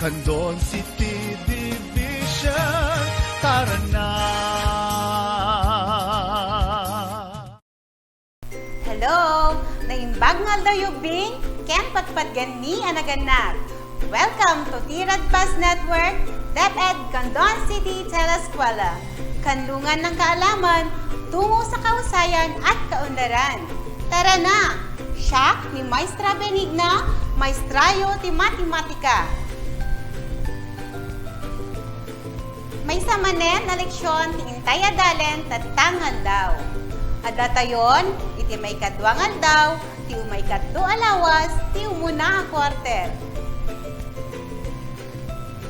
Candon City Division, tara na! Hello! Naimbag nga daw yubing, ken patpat gani anaganap. Welcome to Tirad Bus Network, DepEd Candon City Teleskwela. Kanlungan ng kaalaman, tungo sa kahusayan at kaunlaran. Tara na! Siya ni Maestra Benigna, Maestrayo ti Matematika. May samanen na leksyon ti intay adalen tatangal daw. Adatayon, iti may kadwangal daw, ti umay kaddo alawas, ti umuna a kwarter.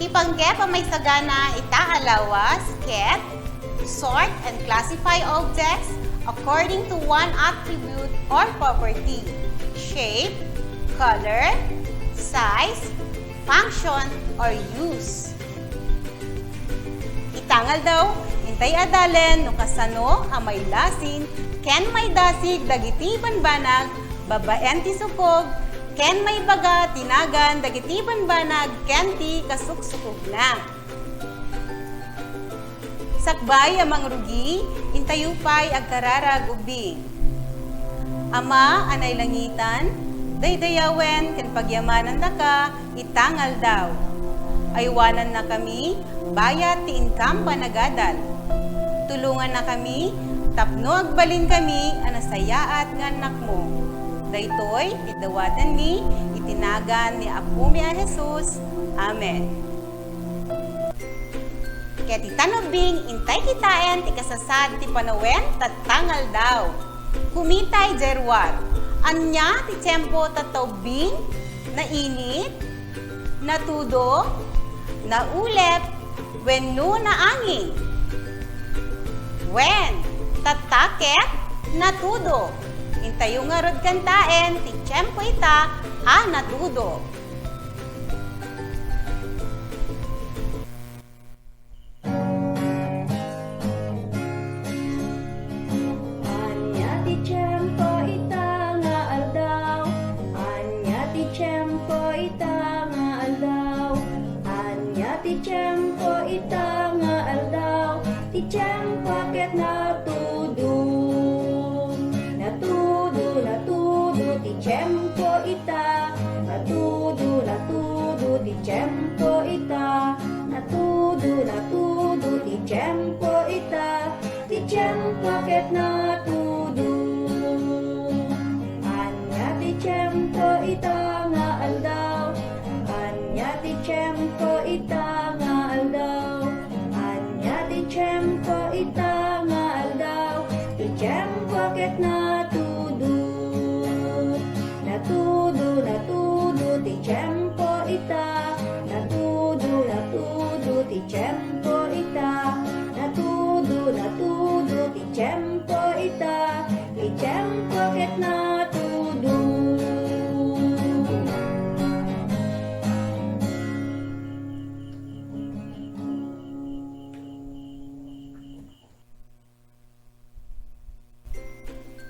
Ti panggep ang may sagana ita alawas, ket, sort and classify objects according to one attribute or property, shape, color, size, function, or use. Itangal daw, intay adalen no kasano ang may lasin, ken may dasig dagiti banbanag, babaen ti sukog, ken may baga tinagan dagiti banbanag, ken ti kasuksukog na. Sakbay amang rugi, intayupay agkararag ubing. Ama, anay langitan, daydayawen, ken pagyamanan na ka, itangal daw. Aywanan na kami, bayat ti income panagadal. Tulungan na kami, tapno agbalin kami, anasayaat nga anak mo. Daytoy, idawatan mi, itinagan ni Apo mi a Jesus. Amen. Kaya ti tanubing, intay kitaen, ti kasasad, ti panawen, tatangal daw. Kumitay jerwat. Anya, ti tiyempo tatawbing, nainit, natudo, naulep, wenno naangin. Wen, tataket, natudo. Intayo nga rod kantaen, ti tiyempo ita, natudo. Tiyempo ita nga aldaw, ti tiyempo ket natudo, ti tiyempo ita, natudo, ti tiyempo ita, natudo, ti tiyempo ita, ti tiyempo ket natudo. Anya ti tiyempo ita nga aldaw, anya ti tiyempo ita nga aldaw, anya ti tiyempo ita nga aldaw, ti tiyempo ket natudo, ti tiyempo ita, natudo, ti tiyempo ita, natudo, ti tiyempo ita, ti tiyempo ket natudo.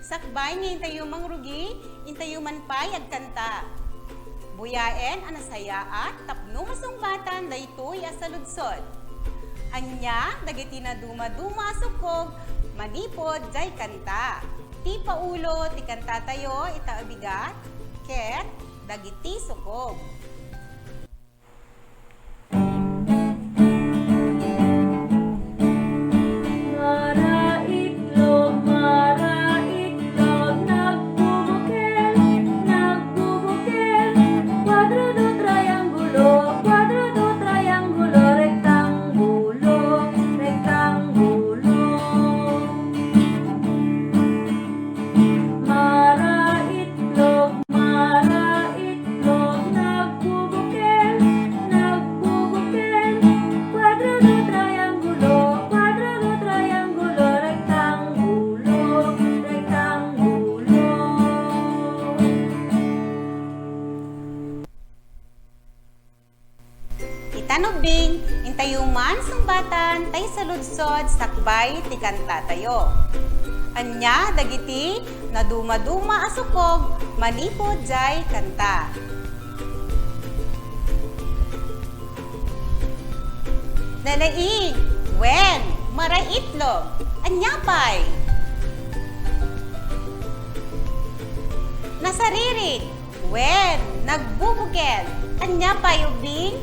Sakbay ni intayo mang rugi, intayo man pay agkanta. Buyaen anasayaat, tapno masungbatan, daytoy asaludsod. Anya, dagiti na duma-duma sukog, manipod, jay kanta. Ti paulo, ti kanta tayo, itaabigat, ket, dagiti sukog. Tanubing, intayuman sungbatan, tay saludsod, sakbay, ti kanta tayo. Anya, dagiti, na duma-duma asukog, manipod jay kanta. Nalaig, wen, maray itlog, anyapay. Nasaririt, wen, nagbubukel, anyapay ubing.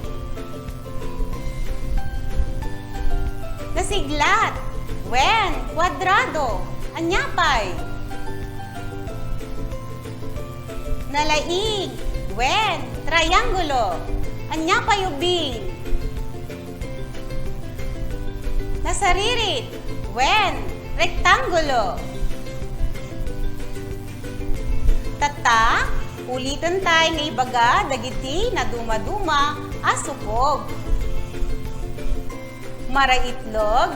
Nasiglat, wen, kwadrado, anyapay. Nalaig, wen, triangulo, anyapay ubing. Nasaririt, wen, rektangulo. Tata, ulitan tayo nga ibaga, dagiti na duma-duma, asupog. Maray itlog,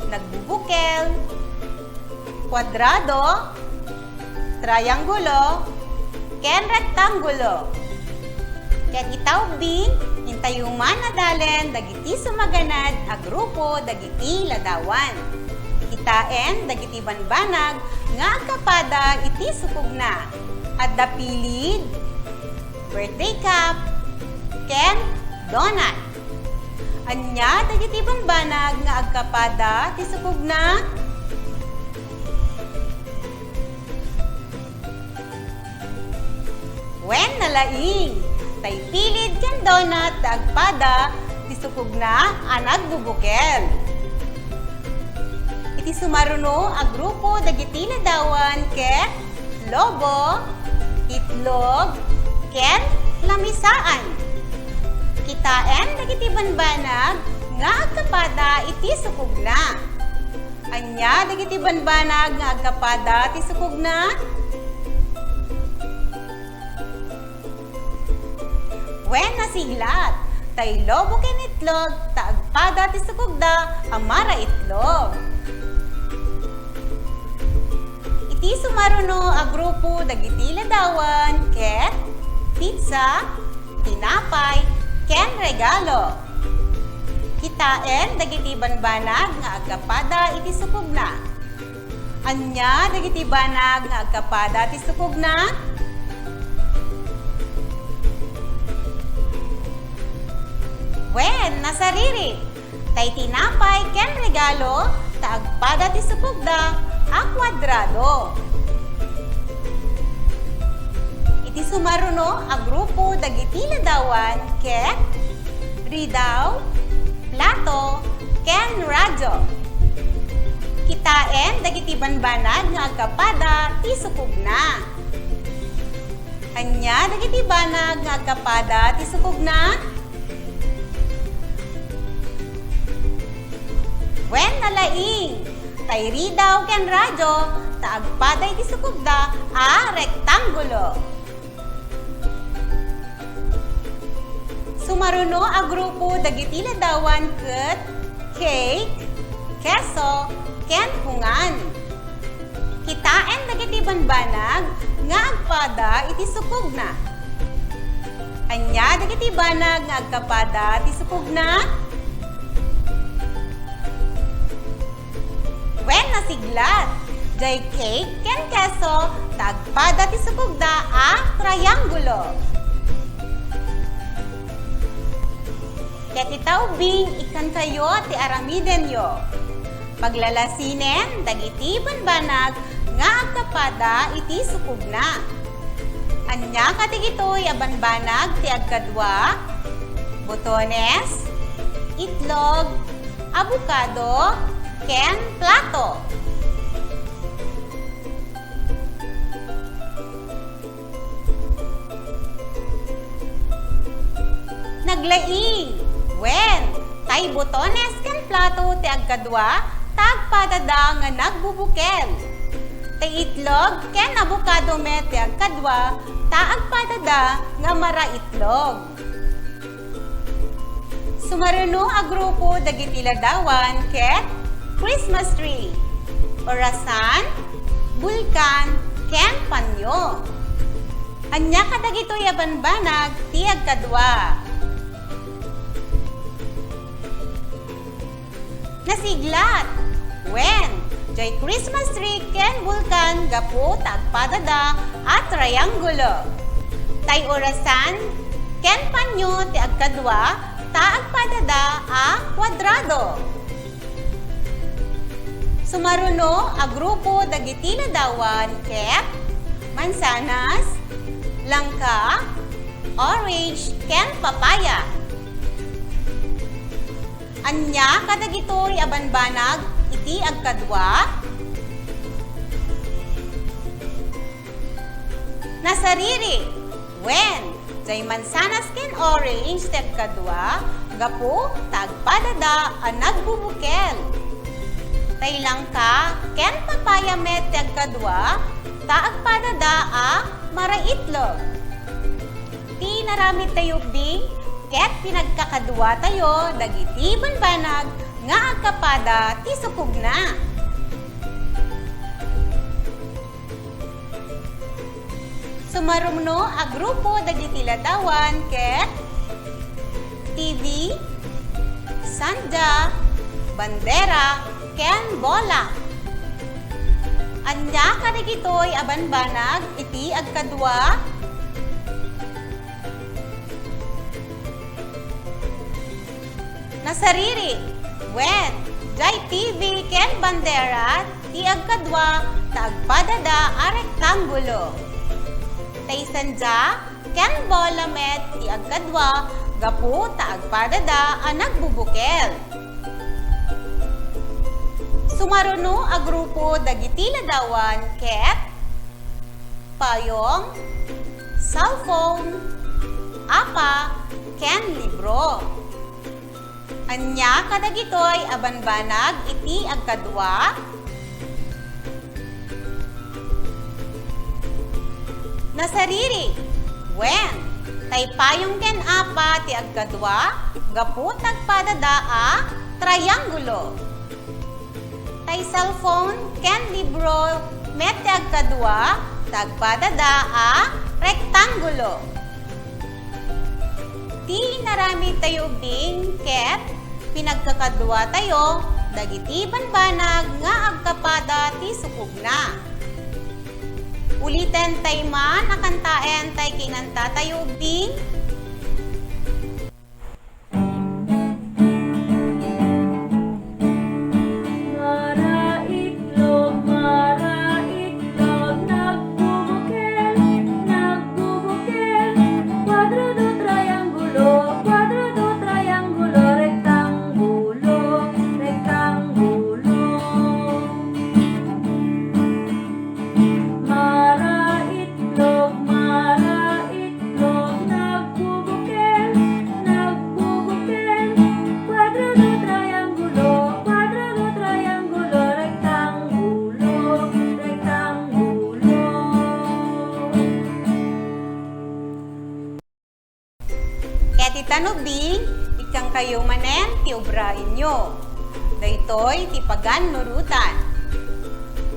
nagbubukel, kwadrado, triangulo, ken rektangulo. Ken itawbing, intayuman na dalen, dagiti sumaganad, a grupo, dagiti ladawan. Kitaen, dagiti banbanag, nga agkapada, iti sukog na. At dapilid, birthday cup, ken donut. Anya, dagiti banbanag, nga agkapada, ti sukog na. Wen nalaing, tay pilid ken donut agpada ti sukog na anag bubukel. Iti sumaruno a grupo dagiti ladawan ket lobo, itlog, ken lamisaan. Kitaen dagiti banbanag nga agkapada iti sukog na. Anya dagiti banbanag nga agkapada ti sukog na. Wen nasiglat, tay lobo ken itlog, taagpada ti sukogda, amara itlog. Iti sumaruno a grupo dagiti ladawan, ket pizza, tinapay, ken regalo. Kitaen dagiti banbanag nga agkapada iti sukogna. Anya dagiti banag nga agkapada ti sukogna. Wen, nasariri, tay tinapay ken regalo, taagpada ti sukogda, a kwadrado. Iti sumaruno a grupo dagiti ladawan, ket ridaw, plato, ken radyo. Kitaen dagiti banbanag nga agkapada ti sukogna. Anya dagiti banag nga agkapada ti sukogna. Wen nalaing, tay ridaw ken radyo, taagpada iti sukogda, a rektangulo. Sumaruno a grupo dagiti ladawan ket cake, keso, ken pungan. Kitaen dagiti banbanag nga agpada iti sukogna. Anya dagiti banag nga agkapada iti sukogna. Wen nasiglat, jay cake ken keso, tagpada ti sukogda a triangulo. Ket itawbing ikan kayo ti aramiden yo. Paglalasinen dagiti banbanag nga agkapada iti sukogna. Anya katigitoy a banbanag ti agkadwa, botones, itlog, abukado, ken plato. Naglaing, wen, tay botones ken plato ti agkadwa, tagpadada nga nagbubukel. Tay itlog ken abukado met ti agkadwa, taagpadada nga mara itlog. Sumaruno a grupo dagiti ladawan ket Christmas tree, orasan, bulkan, ken panyo. Anya kadagitoy a banbanag ti agkadwa. Nasiglat, wen, jay Christmas tree ken bulkan gapu tagpadada at triangulo. Tay orasan ken panyo ti agkadwa, taagpadada agkapadada a kwadrado. Sumaruno a grupo dagiti ladawan ket mansanas, langka, orange, ken papaya. Anya kadagitoy a banbanag iti agkadwa. Nasariri, wen, jay mansanas ken orange ti agkadwa, gapo tagpadada a nagbubukel. Tay langka ken papaya met ti agkadwa, taagpadada a maraitlog. Ti naramid tayo bing, ket pinagkakadwa tayo, dagiti banbanag, nga agkapada ti sukugna. Sumarumno a grupo dagiti ladawan ket TV, sanda, bandera, ken bola. Anya kadagitoy a banbanag iti agkadwa. Nasariri, wen, jay TV ken bandera ti agkadwa tagpadada a rektangulo. Tay sanda ken bola met ti agkadwa gapu taagpadada a nagbubukel. Sumaruno a grupo dagiti ladawan ket payong, cellphone, apa, ken libro. Anya kadagitoy a banbanag iti agkadwa. Nasariri, wen, tay payong ken apa ti agkadwa, gapu tagpadada a triangulo. Tay cellphone ken libro met ti agkadwa, tagpadada a rektangulo. Ti narami tayo bing ket pinagkakadwa tayo, dagiti banbanag nga agkapada ti sukugna. Ulitin tay man, nakantaen tay kinanta tayo bing. Maraitlog, maraitlog, nagbubukel, nagbubukel. Kwadrado, triangulo, rektangulo, rektangulo. Maraitlog, maraitlog, nagbubukel, nagbubukel. Kwadrado, triangulo, rektangulo, rektangulo. Ket itanubing, ikang kayo manen ti obra inyo. Daytoy ti pagan nurutan.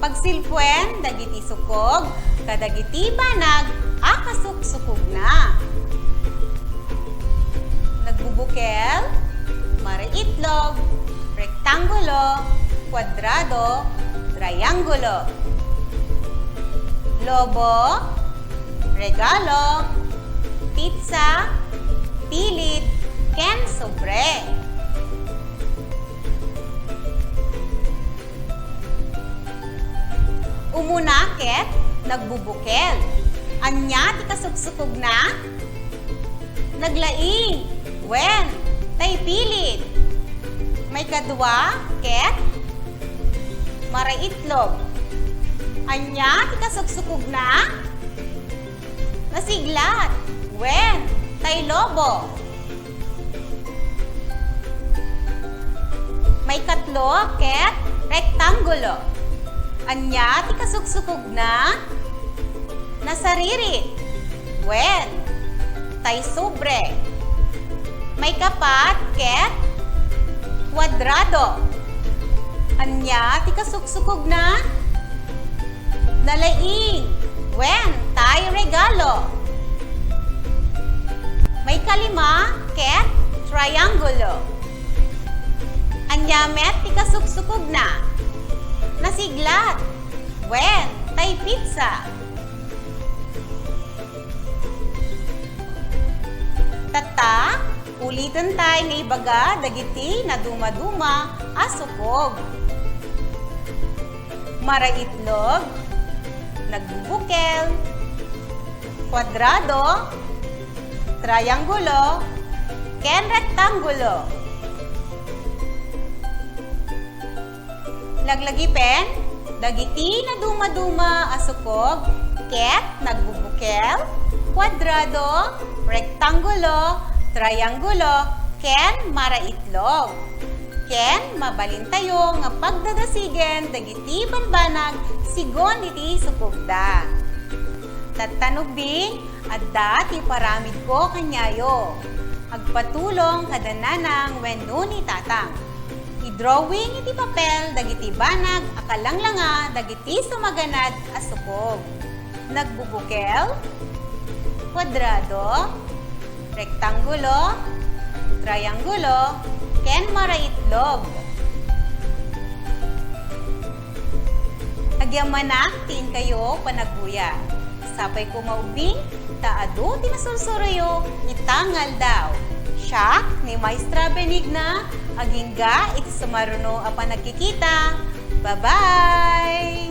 Pagsilpuen, dagiti sukog, kadagiti banag, akasuksukog na. Nagbubukel, maraitlog, rektangulo, kwadrado, triangulo. Lobo, regalo, pizza, pilit, ken sobre. Umunakit, nagbubukel. Anya ti kasuksukog na? Naglaing, wen, tay pilit. May kadwa, ket, maraitlog. Anya ti kasuksukog na? Nasiglat, wen, tay lobo. May katlo, ket, rektangulo. Anya ti kasuksukog na? Nasariri, wen, tay sobre. May kapat, ket, kwadrado. Anya ti kasuksukog na? Nalaing, wen, tay regalo. May kalima, ket, triangulo. Anya met ti kasuksukog na? Nasiglat, wen, tay pizza. Tata, Ulitan tay nga ibaga dagiti na duma-duma asukog. Maraitlog, nagbubukel, kwadrado, triangulo, ken rektangulo. Laglagipen, dagiti na duma-duma asukog, ket nagbubukel, kwadrado, rektangulo, triangulo, ken maraitlog. Ken mabalintayo nga pagdadasigen dagiti banbanag sigon iti sukogda. Tatanubing adda ti paramid ko kanyayo. Agpatulong kadananang wenno ni tatang. I-drawing iti papel dagiti banag akalanglanga dagiti sumaganad a sukog. Nagbubukel, kwadrado, rektangulo, triangulo, ken maraitlog. Agyamanak tin kayo panagbuya. Sapay ko maubing, taado tinasulsurayo, itangal daw. Siya ni Maestra Benigna, agingga iti sumaruno a panagkikita. Bye-bye!